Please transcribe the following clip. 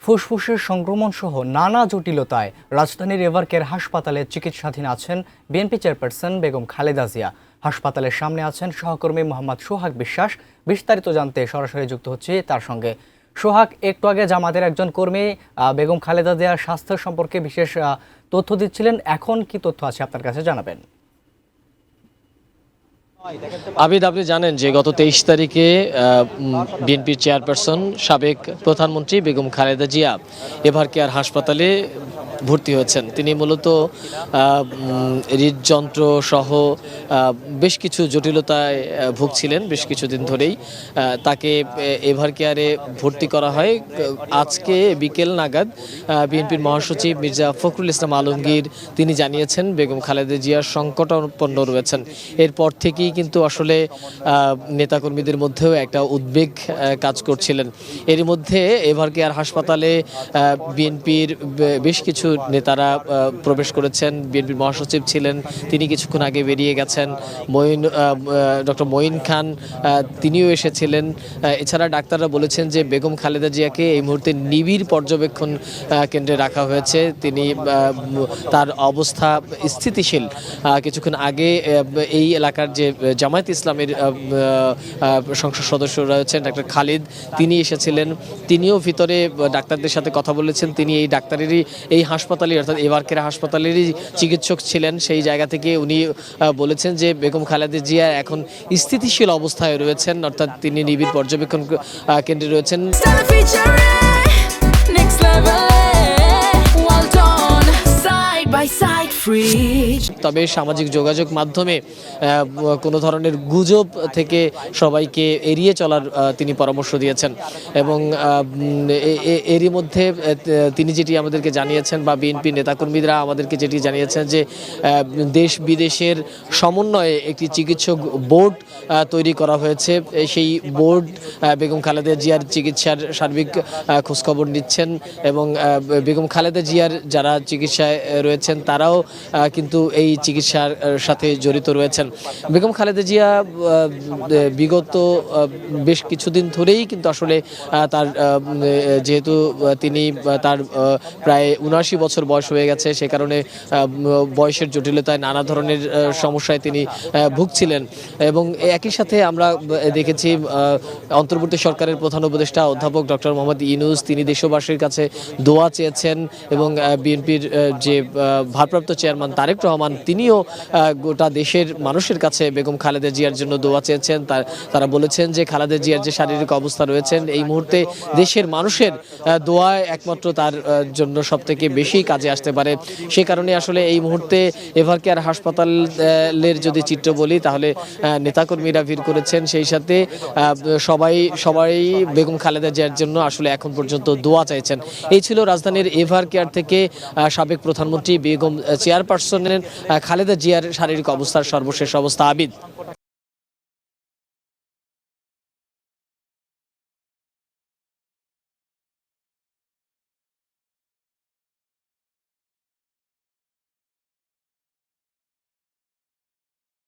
ফুসফুসের সংক্রমণ সহ নানা জটিলতায় রাজধানীর এভারকেয়ার হাসপাতালে চিকিৎসাধীন আছেন বিএনপি চেয়ারপারসন বেগম খালেদা জিয়া। হাসপাতালের সামনে আছেন সহকর্মী মোহাম্মদ সোহাগ বিশ্বাস। বিস্তারিত জানতে সরাসরি যুক্ত হচ্ছে তার সঙ্গে। সোহাগ, একটু আগে জামাতের একজন কর্মী বেগম খালেদা জিয়ার স্বাস্থ্য সম্পর্কে বিশেষ তথ্য দিচ্ছিলেন, এখন কি তথ্য আছে আপনার কাছে জানাবেন? আবিদ, আপনি জানেন যে গত 23 তারিখে বিএনপির চেয়ারপারসন সাবেক প্রধানমন্ত্রী বেগম খালেদা জিয়া এভারকেয়ার হাসপাতালে ভর্তি হয়েছেন। তিনি মূলত হৃদযন্ত্র সহ বেশ কিছু জটিলতায় ভুগছিলেন বেশ কিছুদিন ধরেই। তাকে এভারকেয়ারে ভর্তি করা হয়। আজকে বিকেল নাগাদ বিএনপির মহাসচিব মির্জা ফখরুল ইসলাম আলমগীর তিনি জানিয়েছেন বেগম খালেদা জিয়া সংকটাপন্ন রয়েছেন। এরপর থেকেই কিন্তু আসলে নেতাকর্মীদের মধ্যেও একটা উদ্বেগ কাজ করছিলেন। এর মধ্যে এভারকেয়ার হাসপাতালে বিএনপির বেশ কিছু নেতারা প্রবেশ করেছেন। বিএনপির মহাসচিব ছিলেন, তিনি কিছুক্ষণ আগে বেরিয়ে গেছেন। ডক্টর মঈন খান তিনিও এসেছিলেন। এছাড়া ডাক্তাররা বলেছেন যে বেগম খালেদা জিয়াকে এই মুহূর্তে নিবিড় পর্যবেক্ষণ কেন্দ্রে রাখা হয়েছে। তিনি তার অবস্থা স্থিতিশীল। কিছুক্ষণ আগে এই এলাকার যে জামায়াত ইসলামের সংসদ সদস্য রয়েছেন ডাক্তার খালিদ, তিনি এসেছিলেন। তিনিও ভিতরে ডাক্তারদের সাথে কথা বলেছেন। তিনি এই ডাক্তারেরই এই হাসপাতালে অর্থাৎ এভারকেয়ার হাসপাতালেরই চিকিৎসক ছিলেন। সেই জায়গা থেকে উনি বলেছেন যে বেগম খালেদা জিয়া এখন স্থিতিশীল অবস্থায় রয়েছেন, অর্থাৎ তিনি নিবিড় পর্যবেক্ষণ কেন্দ্রে রয়েছেন। তবে সামাজিক যোগাযোগ মাধ্যমে কোনো ধরনের গুজব থেকে সবাইকে এড়িয়ে চলার তিনি পরামর্শ দিয়েছেন। এবং এরই মধ্যে তিনি যেটি আমাদেরকে জানিয়েছেন বা বিএনপি নেতাকর্মীরা আমাদেরকে যেটি জানিয়েছেন যে দেশ বিদেশের সমন্বয়ে একটি চিকিৎসক বোর্ড তৈরি করা হয়েছে। সেই বোর্ড বেগম খালেদা জিয়ার চিকিৎসার সার্বিক খোঁজখবর নিচ্ছেন এবং বেগম খালেদা জিয়ার যারা চিকিৎসায় রয়েছেন তারাও কিন্তু এই চিকিৎসার সাথে জড়িত রয়েছেন। বেগম খালেদা জিয়া বিগত বেশ কিছুদিন ধরেই কিন্তু আসলে তার যেহেতু তিনি তার প্রায় ৭৯ বছর বয়স হয়ে গেছে, সে কারণে বয়সের জটিলতায় নানা ধরনের সমস্যায় তিনি ভুগছিলেন। এবং একই সাথে আমরা দেখেছি অন্তর্বর্তী সরকারের প্রধান উপদেষ্টা অধ্যাপক ডক্টর মোহাম্মদ ইউনূস তিনি দেশবাসীর কাছে দোয়া চেয়েছেন এবং বিএনপির যে ভারপ্রাপ্ত চেয়ারম্যান তারেক রহমান তিনিও গোটা দেশের মানুষের কাছে বেগম খালেদা জিয়ার জন্য দোয়া চেয়েছেন। তারা বলেছেন যে খালেদা জিয়ার যে শারীরিক অবস্থা রয়েছেন এই মুহূর্তে দেশের মানুষের দোয়া একমাত্র তার জন্য সবথেকে বেশি কাজে আসতে পারে। সে কারণে আসলে এই মুহূর্তে এভারকেয়ার হাসপাতালের যদি চিত্র বলি তাহলে নেতাকর্মীরা ভিড় করেছেন, সেই সাথে সবাই বেগম খালেদা জিয়ার জন্য আসলে এখন পর্যন্ত দোয়া চাইছেন। এই ছিল রাজধানীর এভারকেয়ার থেকে সাবেক প্রধানমন্ত্রী বেগম চেয়ারপারসনের খালেদা জিয়ার শারীরিক অবস্থার সর্বশেষ অবস্থা। আবিদ।